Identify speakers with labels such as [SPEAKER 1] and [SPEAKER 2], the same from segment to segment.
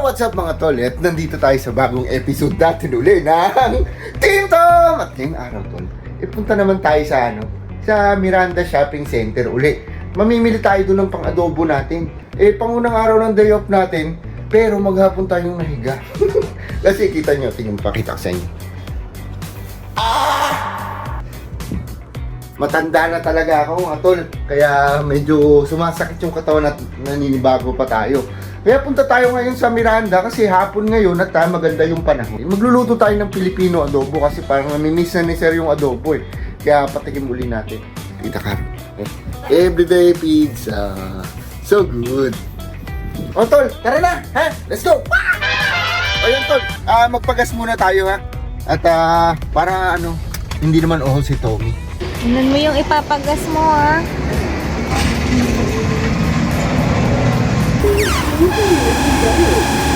[SPEAKER 1] What's up mga tol? At nandito tayo sa bagong episode natin uli ng Team Tom! At ngayong araw tol, punta naman tayo sa Miranda Shopping Center uli. Mamimili tayo doon ng pang-adobo natin. Pangunang araw ng day off natin, pero maghapon tayong nahiga. Kasi kita nyo, tingnan pakita ko sa inyo. Matanda na talaga ako mga tol, kaya medyo sumasakit yung katawan at naninibago pa tayo. Kaya punta tayo ngayon sa Miranda kasi hapon ngayon at maganda yung panahon. Magluluto tayo ng Filipino adobo kasi parang namimiss na ni Sir yung adobo eh. Kaya patikim uli natin. Kita ka. Everyday pizza. So good. O tol, tara na! Ha? Let's go! O yan tol, magpagas muna tayo ha. At para hindi naman oho si Tommy.
[SPEAKER 2] Tingnan mo yung ipapagas mo ha.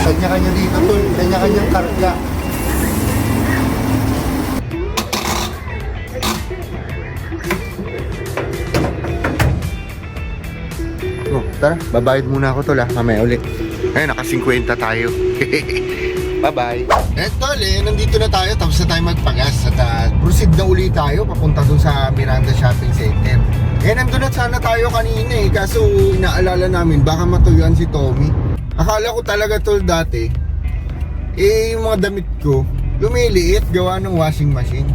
[SPEAKER 1] Kanya-kanya dito tol, kanya-kanyang karga. Tara, babayad muna ako tol mamaya ulit. Ayun, naka 50 tayo. Bye-bye. Tol, nandito na tayo, tapos na tayo magpagas at proceed na uli tayo papunta dun sa Miranda Shopping Center. Nandun na sana tayo kanina kaso inaalala namin baka matuyuan si Tommy. Akala ko talaga tol dati, yung mga damit ko lumiliit gawa ng washing machine.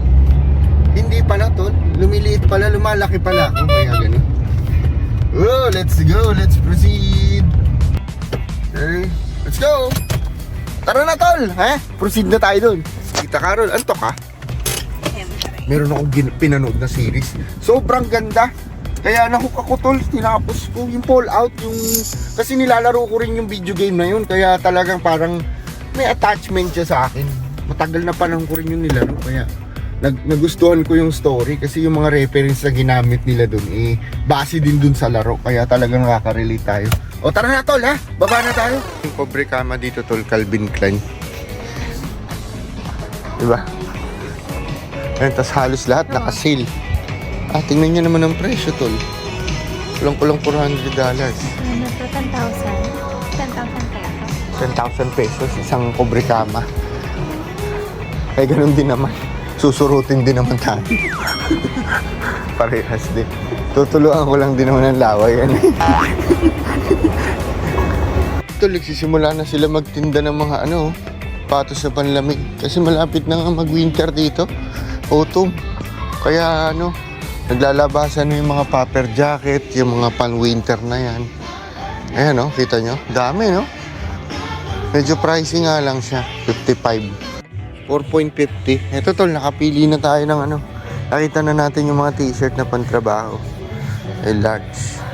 [SPEAKER 1] Hindi pala tol, lumiliit pala, lumalaki pala ako, kaya ganun. Oh, let's go, let's proceed. Okay, let's go. Tara na tol, proceed na tayo dun. Kita Carol, antok ka? Meron akong pinanood na series. Sobrang ganda. Kaya nahook ako tol, tinapos ko yung Fallout, kasi nilalaro ko rin yung video game na yun. Kaya talagang parang may attachment siya sa akin. Matagal na panahon ko rin yung nilaro. Kaya nagustuhan ko yung story kasi yung mga reference na ginamit nila dun base din dun sa laro. Kaya talagang nakaka-relate tayo. O tara na tol baba na tayo. Yung Cobre Kama dito tol, Calvin Klein. Diba? Tas halos lahat naka-sale. Tingnan nyo naman ang presyo tol. Kulang-kulang $400.
[SPEAKER 2] Ano to? 10,000 pesos.
[SPEAKER 1] 10,000 pesos isang Cobre Kama. Ganun din naman. Susurutin din naman tayo. Parehas din. Tutuluan ko lang din naman ng laway yan. Ito, nagsisimula na sila magtinda ng mga patos na panlamig. Kasi malapit na nga mag-winter dito. Autumn. Kaya naglalabasan na yung mga popper jacket, yung mga pan-winter na yan. Ayan kita nyo. Dami Medyo pricey nga lang siya. 55. 4.50. Ito tol, nakapili na tayo ng Nakita na natin yung mga t-shirt na pantrabaho. Large.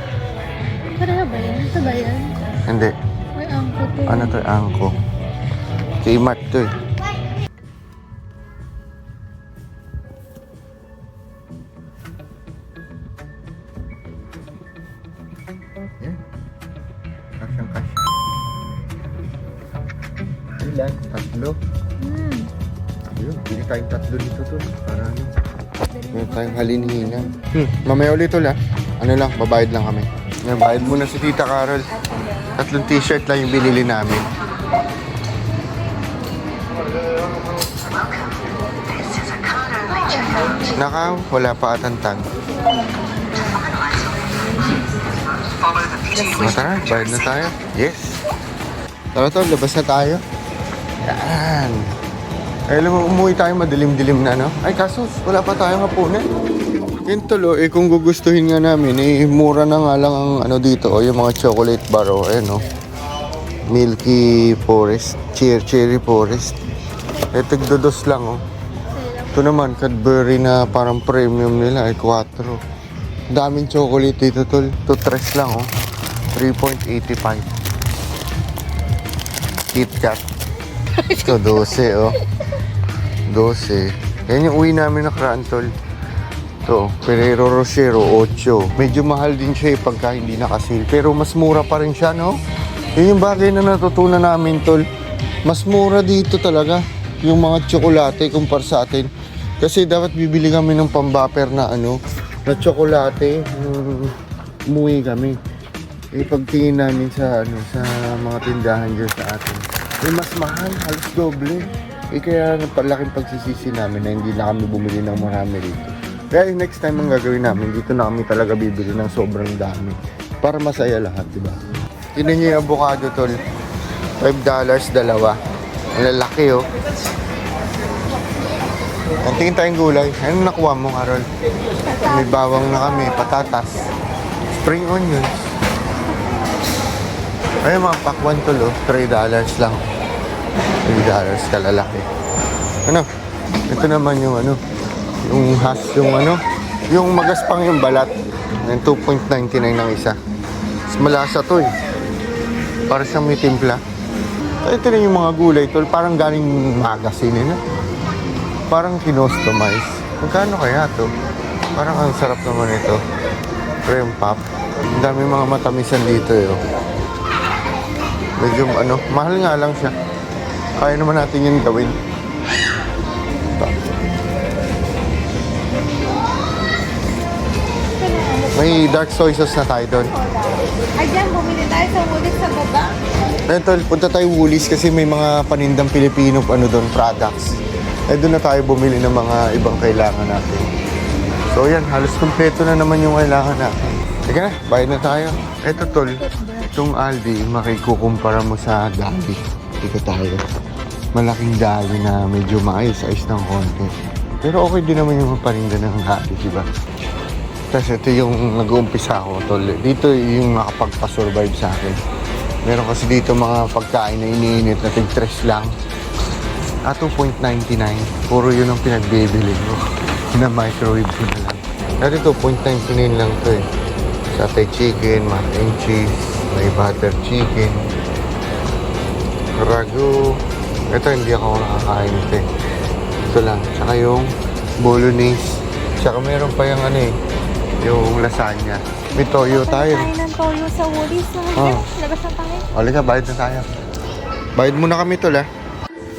[SPEAKER 2] Pareho ba yan? Ito ba yan?
[SPEAKER 1] Hindi.
[SPEAKER 2] Ay, angko to.
[SPEAKER 1] Ano to? Angko. Kmart to Yan. Kasyang kasya. Ilan? Tatlo. Ayun, pili tayong tatlo dito tol. Para meron tayong halinhinan. Mamaya ulit tol babayad lang kami. Yan, bayad muna si Tita Carol. 3 t-shirt lang yung binili namin. Nakaw, wala pa atang tag. Tara, bayad na tayo. Yes. Tara tol, labas na tayo. Yan. Alam mo, umuwi tayo madilim-dilim na Ay kaso, wala pa tayong hapunan. Yun tol, kung gugustuhin nga namin, mura na nga lang ang dito, yung mga chocolate bar, Milky Forest, Cherry Forest. Tigdodos lang, Ito naman, Cadbury na parang premium nila, 4. Daming chocolate dito tol, 2-3 lang, 3.85. KitKat. Ito, 12, 12. Yan yung uwi namin nakaraan tol. Ito, Ferrero Rocher, 8. Medyo mahal din siya pagka hindi nakasil. Pero mas mura pa rin siya, Yun yung bagay na natutunan namin, tol. Mas mura dito talaga yung mga tsokolate kumpara sa atin. Kasi dapat bibili kami ng pambupper na na tsokolate. Umuwi kami. Pagtingin namin sa sa mga tindahan dyan sa atin. May mas mahal, halos doble. Kaya palaking pagsisisi namin na hindi na kami bumili ng marami rito. Kaya next time ang gagawin namin, dito na kami talaga bibili ng sobrang dami. Para masaya lahat, di ba? Tinan niyo yung avocado, tol. $5 dalawa. Ang lalaki, oh. Ang tingin tayong gulay. Anong nakuha mo, Carol? May bawang na kami, patatas, spring onions. Ay, mga pakwan, tol, oh. $3 lang. $3 kalalaki. Ano? Ito naman yung ano, yung hash, yung ano, yung magaspang yung balat. Yung 2.99 ng isa. Mas malasa to eh. Para siyang may timpla. Ito na yung mga gulay tol, parang galing magazine na. Parang kinostomize. Magkano kaya to? Parang ang sarap naman ito. Cream pop. Ang dami mga matamisan dito eh. Oh. Medyo ano, mahal nga lang siya. Kaya naman natin yun gawin. May dark soy sauce na tayo doon.
[SPEAKER 2] Ay, dyan, bumili tayo sa Woolies sa baba.
[SPEAKER 1] Ayun tol, punta tayo Woolies kasi may mga panindang Pilipino ano doon, products. Doon na tayo bumili ng mga ibang kailangan natin. So yan, halos kompleto na naman yung kailangan natin. Teka na, bayad na tayo. Eto tol, itong Aldi, makikukumpara mo sa Dali. Dito tayo. Malaking Dali na medyo maayos-ayos ng konti. Pero okay din naman yung paninda ng Dali, diba? Tapos ito yung nag-uumpisa ako, tol. Dito yung nakapagpa-survive sa akin. Meron kasi dito mga pagkain na iniinit na tig-3 lang. At 2.99. Puro yun ang pinagbibili ko. Na-microwave ko na lang. Dati 2.99 lang to eh. Satay chicken, mac and cheese, may butter chicken, ragu. Ito hindi ako nakakain ito eh. Ito lang. Tsaka yung bolognese. Tsaka meron pa yung ano eh, yung lasagna. May toyo tayo.
[SPEAKER 2] Tayo ng toyo sa Woolies. Labas na tayo.
[SPEAKER 1] Halika, bayad na tayo. Bayad muna kami tol ha.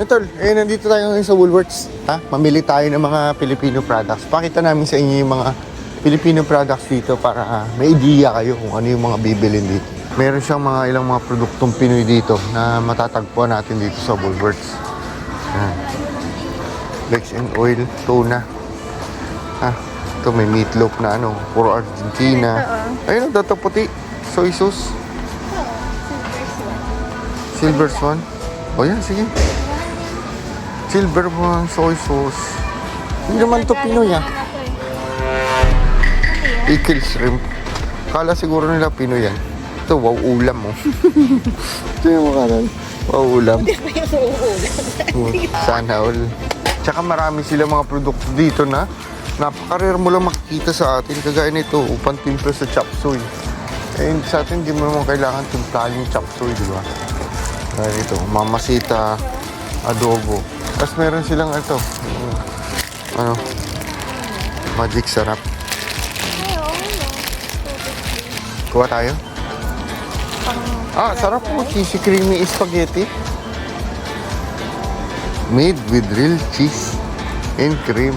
[SPEAKER 1] Tol, nandito tayo ngayon sa Woolworths. Ha? Mamili tayo ng mga Filipino products. Pakita namin sa inyo yung mga Filipino products dito para may idea kayo kung ano yung mga bibilin dito. Meron siyang mga ilang mga produktong Pinoy dito na matatagpuan natin dito sa Woolworths. Legs and oil, tuna. Ito may meatloaf na ano, puro Argentina. Ayun, dato puti. Soy sauce. Silver Swan. O yan, sige. Silver Swan, soy sauce. Hindi naman to Pinoy ah. Pickled shrimp. Kala siguro nila Pinoy yan. Ito, wow, ulam mo. Ito yung makaran. Wow, ulam. Sana all. Tsaka marami sila mga produkto dito na napaka-rare mo lang makikita sa atin. Kagaya nito, upang timpla sa chop suey. Sa atin, hindi mo naman kailangan timplahan yung chop suey, di ba? Dahil ito, mamasita, adobo. Tapos meron silang ito, ano, magic sarap. Kuha tayo? Sarap po. Cheesy creamy spaghetti. Made with real cheese and cream.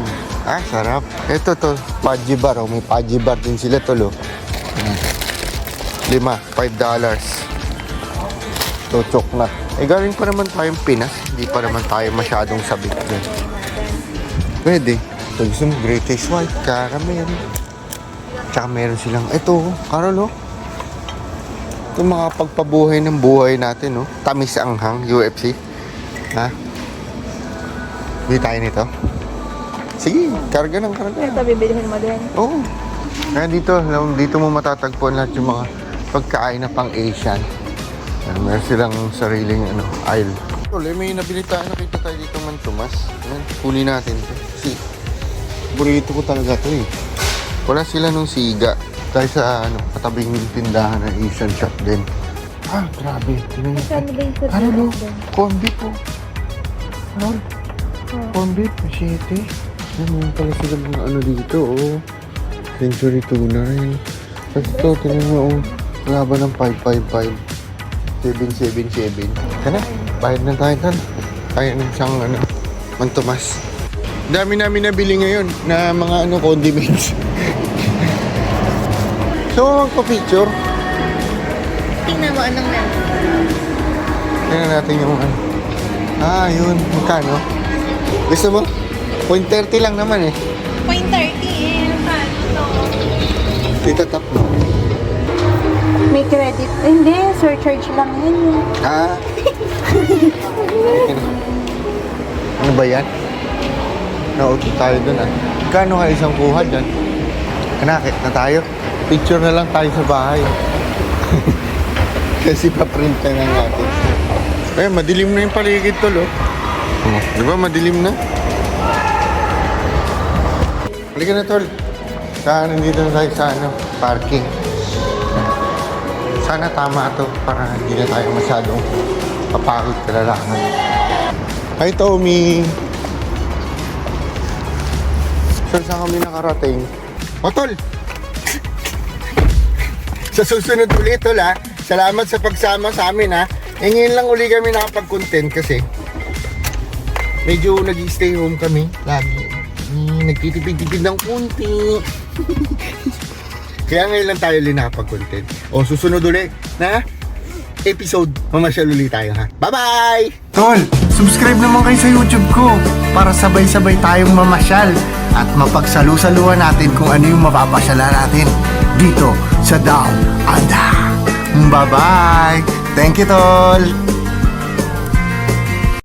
[SPEAKER 1] Sarap. Ito to, Pudgy bar. May Pudgy bar din sila tol. $5. Tuchok na. Galing pa naman tayong Pinas. Hindi pa naman tayo masyadong sabik din. Pwede. Ito gusto mo, British White, caramel. Tsaka meron silang, ito, Carol, ito mga pagpabuhay ng buhay natin, Tamis anghang, UFC. Bili tayo nito. Sige, karga ng karga.
[SPEAKER 2] Ito, bibilihin mo din.
[SPEAKER 1] Oo. Kaya dito mo matatagpuan lahat yung mga pagkain na pang Asian. Meron silang sariling aisle. May nabili tayo, nakita tayo dito man Tomas. Kunin natin ito. Kasi burrito ko talaga ito eh. Wala sila nung siga. Tayo sa katabing tindahan ng Asian shop din. Grabe.
[SPEAKER 2] Saan ba yung sa
[SPEAKER 1] Carol, corn beef po. Carol, corn beef, machete. Meron pala sila mga dito, Century tuna rin. Tapos ito, tinan mo, laban ng 555. 777. Kaya bayad na tayo tal. Kaya ng isang man Tomas. Dami namin nabili ngayon na mga condiments. So, magpa-picture.
[SPEAKER 2] Tingnan mo anong meron.
[SPEAKER 1] Tingnan natin yung Ah, yun. Magkano? Gusto mo? 0.30 lang naman eh.
[SPEAKER 2] 0.30 eh. Ano to?
[SPEAKER 1] Dito tap mo.
[SPEAKER 2] May credit. Hindi, surcharge lang yun.
[SPEAKER 1] Ah. Ano ba yan? Nauto tayo dun ah. Kano ka isang kuha dyan? Kanakit na tayo. Picture na lang tayo sa bahay. Kasi pa-print na lang natin. Eh, madilim na yung paligid tol oh. Di ba madilim na? Halika na tol. Nandito na tayo sa parking. Sana tama to para hindi na tayo masyadong papagod kalalangan. Hi Tommy! So saan kami nakarating? O tol! Sa susunod ulit tol ha. Salamat sa pagsama sa amin ha. E ngayon lang uli kami nakapag-content kasi medyo nag-stay home kami lagi. Nagtitipid-tipid ng kunti. Kaya ngayon lang tayo ulit nakapag-content. O susunod ulit na episode, mamasyal ulit tayo ha. Bye-bye! Tol, subscribe naman kayo sa YouTube ko para sabay-sabay tayong mamasyal at mapagsalu-saluhan natin kung ano yung mapapasyalan natin dito sa Down Under. Bye-bye! Thank you, Tol!